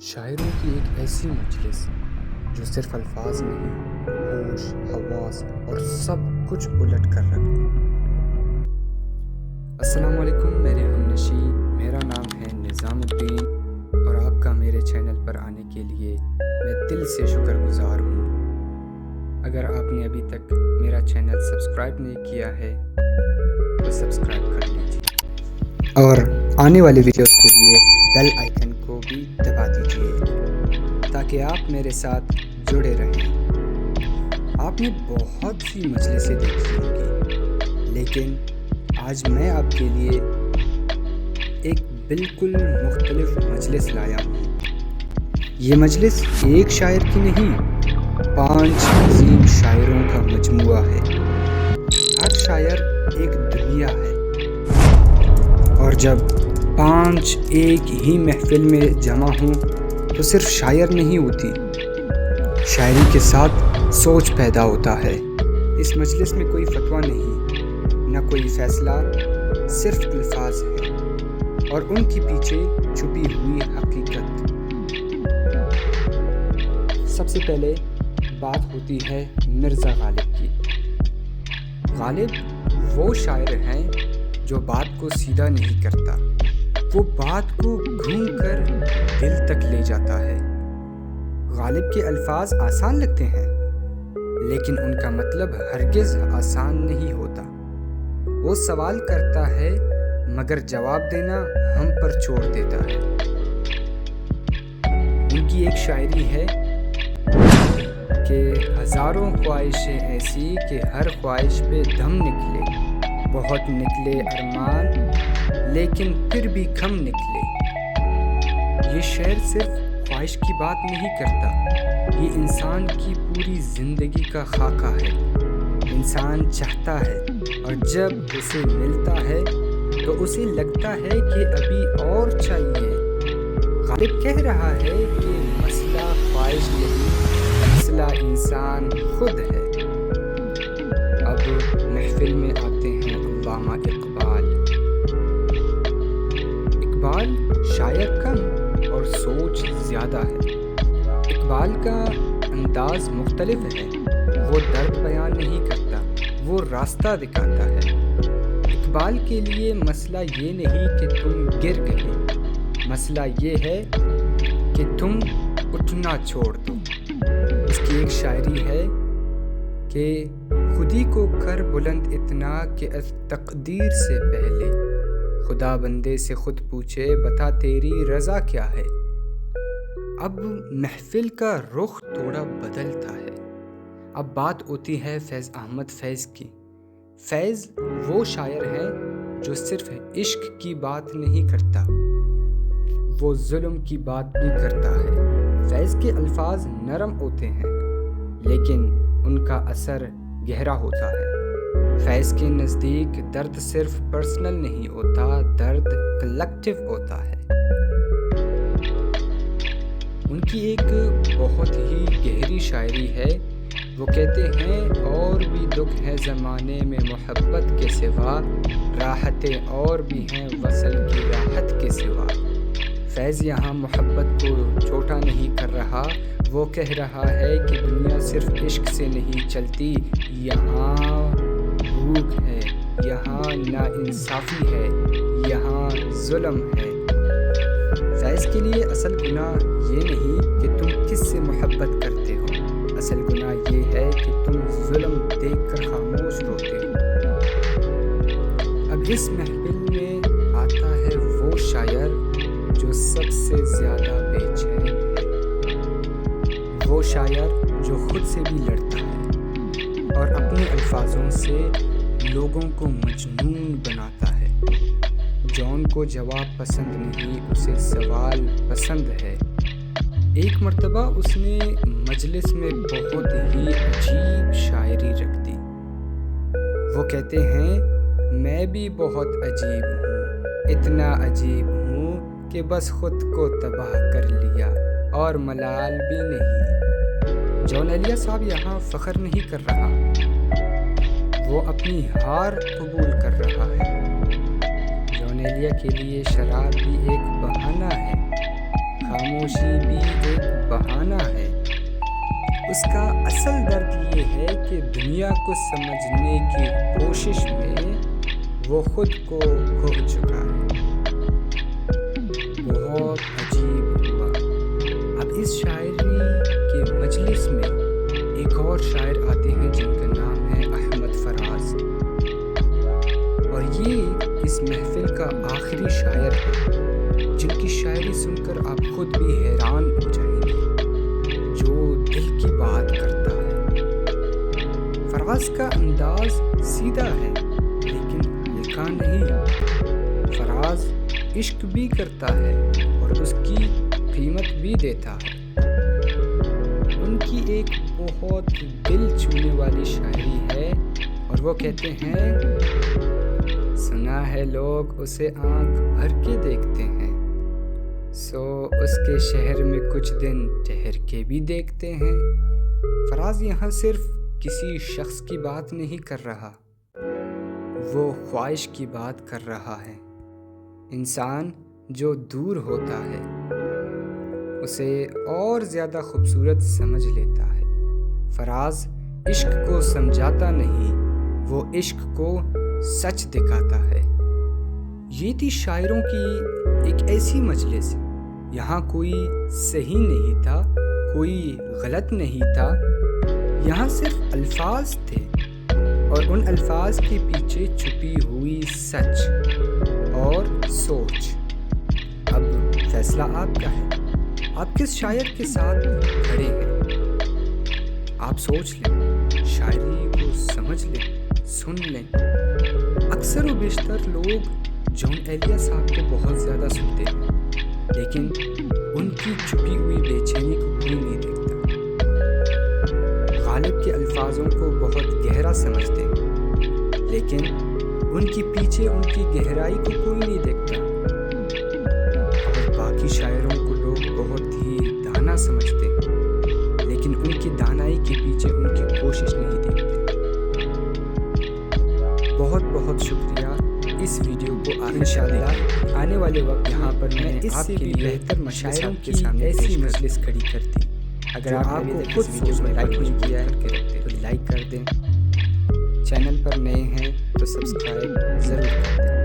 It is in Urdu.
شاعروں کی ایک ایسی مجلس جو صرف الفاظ نہیں، ہوش، حواس اور سب کچھ الٹ کر رکھ دے۔ السلام علیکم میرے ہمنشی، میرا نام ہے نظام الدین اور آپ کا میرے چینل پر آنے کے لیے میں دل سے شکر گزار ہوں۔ اگر آپ نے ابھی تک میرا چینل سبسکرائب نہیں کیا ہے تو سبسکرائب کر لیجیے اور آنے والی ویڈیوز کے لیے بیل آئیکن کو بھی دبا دیجیے تاکہ آپ میرے ساتھ جڑے رہیں۔ آپ نے بہت سی مجلسیں دیکھی ہوں گی، لیکن آج میں آپ کے لیے ایک بالکل مختلف مجلس لایا ہوں۔ یہ مجلس ایک شاعر کی نہیں، 5 عظیم شاعروں کا مجموعہ ہے۔ ہر شاعر ایک دنیا ہے، اور جب 5 ایک ہی محفل میں جمع ہوں تو صرف شاعر نہیں ہوتی، شاعری کے ساتھ سوچ پیدا ہوتا ہے۔ اس مجلس میں کوئی فتویٰ نہیں، نہ کوئی فیصلہ، صرف الفاظ ہیں اور ان کے پیچھے چھپی ہوئی حقیقت۔ سب سے پہلے بات ہوتی ہے مرزا غالب کی۔ غالب وہ شاعر ہیں جو بات کو سیدھا نہیں کرتا، وہ بات کو گھوم کر دل تک لے جاتا ہے۔ غالب کے الفاظ آسان لگتے ہیں، لیکن ان کا مطلب ہرگز آسان نہیں ہوتا۔ وہ سوال کرتا ہے مگر جواب دینا ہم پر چھوڑ دیتا ہے۔ ان کی ایک شاعری ہے کہ ہزاروں خواہشیں ایسی کہ ہر خواہش پہ دم نکلے، بہت نکلے ارمان لیکن پھر بھی کم نکلے۔ یہ شعر صرف خواہش کی بات نہیں کرتا، یہ انسان کی پوری زندگی کا خاکہ ہے۔ انسان چاہتا ہے اور جب اسے ملتا ہے تو اسے لگتا ہے کہ ابھی اور چاہیے۔ غالب کہہ رہا ہے کہ مسئلہ خواہش نہیں، مسئلہ انسان خود ہے۔ اب محفل میں آتے ہیں علامہ اقبال۔ اقبال شاعر کم اور سوچ زیادہ ہے۔ اقبال کا انداز مختلف ہے، وہ درد بیان نہیں کرتا، وہ راستہ دکھاتا ہے۔ اقبال کے لیے مسئلہ یہ نہیں کہ تم گر گئے، مسئلہ یہ ہے کہ تم اٹھنا چھوڑ دو۔ اس کی ایک شاعری ہے کہ خودی کو کر بلند اتنا کہ از تقدیر سے پہلے خدا بندے سے خود پوچھے بتا تیری رضا کیا ہے۔ اب محفل کا رخ تھوڑا بدلتا ہے۔ اب بات ہوتی ہے فیض احمد فیض کی۔ فیض وہ شاعر ہے جو صرف عشق کی بات نہیں کرتا، وہ ظلم کی بات بھی کرتا ہے۔ فیض کے الفاظ نرم ہوتے ہیں، لیکن ان کا اثر گہرا ہوتا ہے۔ فیض کے نزدیک درد صرف پرسنل نہیں ہوتا، درد کلیکٹیو ہوتا ہے۔ ان کی ایک بہت ہی گہری شاعری ہے، وہ کہتے ہیں اور بھی دکھ ہے زمانے میں محبت کے سوا، راحتیں اور بھی ہیں وصل کی راحت کے سوا۔ فیض یہاں محبت کو چھوٹا نہیں کر رہا، وہ کہہ رہا ہے کہ دنیا صرف عشق سے نہیں چلتی، یہاں بھوک ہے، یہاں ناانصافی ہے، یہاں ظلم ہے۔ فیض کے لیے اصل گناہ یہ نہیں کہ تم کس سے محبت کرتے ہو، اصل گناہ یہ ہے کہ تم ظلم دیکھ کر خاموش روتے ہو۔ اب اس محفل میں آتا ہے وہ شاعر جو سب سے زیادہ بے چین ہے، وہ شاعر جو خود سے بھی لڑتا ہے اور اپنے الفاظوں سے لوگوں کو مجنون بناتا ہے۔ جون کو جواب پسند نہیں، اسے سوال پسند ہے۔ ایک مرتبہ اس نے مجلس میں بہت ہی عجیب شاعری رکھ دی۔ وہ کہتے ہیں میں بھی بہت عجیب ہوں، اتنا عجیب ہوں کہ بس خود کو تباہ کر لیا اور ملال بھی نہیں۔ جون ایلیا صاحب یہاں فخر نہیں کر رہا، وہ اپنی ہار قبول کر رہا ہے۔ جون ایلیا کے لیے شراب بھی ایک بہانہ ہے، خاموش خاموشی بھی ایک بہانہ ہے۔ اس کا اصل درد یہ ہے کہ دنیا کو سمجھنے کی کوشش میں وہ خود کو کھو چکا ہے۔ بہت عجیب ہوا۔ اب اس شاعری کے مجلس میں ایک اور شاعر آتے ہیں جن کا نام ہے احمد فراز، اور یہ اس محفل کا آخری شاعر ہے جن کی شاعری سن کر آپ خود بھی حیران ہو جائیں گے، جو دل کی بات کرتا ہے۔ فراز کا انداز سیدھا ہے لیکن ہلکا نہیں۔ فراز عشق بھی کرتا ہے اور اس کی قیمت بھی دیتا ہے۔ ان کی ایک بہت دل چھونے والی شاعری ہے اور وہ کہتے ہیں، سنا ہے لوگ اسے آنکھ بھر کے دیکھتے ہیں، سو اس کے شہر میں کچھ دن ٹھہر کے بھی دیکھتے ہیں۔ فراز یہاں صرف کسی شخص کی بات نہیں کر رہا، وہ خواہش کی بات کر رہا ہے۔ انسان جو دور ہوتا ہے اسے اور زیادہ خوبصورت سمجھ لیتا ہے۔ فراز عشق کو سمجھاتا نہیں، وہ عشق کو سچ دکھاتا ہے۔ یہ تھی شاعروں کی ایک ایسی مجلس، یہاں کوئی صحیح نہیں تھا، کوئی غلط نہیں تھا، یہاں صرف الفاظ تھے اور ان الفاظ کے پیچھے چھپی ہوئی سچ اور سوچ۔ اب فیصلہ آپ کا ہے، آپ کس شاعر کے ساتھ کھڑے ہیں؟ آپ سوچ لیں، شاعری کو سمجھ لیں، سن لیں۔ اکثر و بیشتر لوگ جون ایلیا صاحب کو بہت زیادہ سنتے ہیں، لیکن ان کی چھپی ہوئی بے چینی کو کوئی نہیں دیکھتا۔ غالب کے الفاظوں کو بہت گہرا سمجھتے ہیں، لیکن ان کے پیچھے ان کی گہرائی کو کوئی نہیں دیکھتا۔ اور باقی شاعروں کو لوگ بہت ہی دانا سمجھتے ہیں، لیکن ان کی دانائی کے پیچھے ان کی کوشش نہیں دیکھتے۔ بہت بہت شکریہ اس ویڈیو کو انشاءاللہ آنے والے وقت یہاں پر میں اس سے بھی بہتر مشاعروں کے سامنے ایسی مجلس کھڑی کرتی۔ اگر آپ کو خود ویڈیو میں لائک نہیں کیا ہے تو لائک کر دیں، چینل پر نئے ہیں تو سبسکرائب ضرور کر دیں۔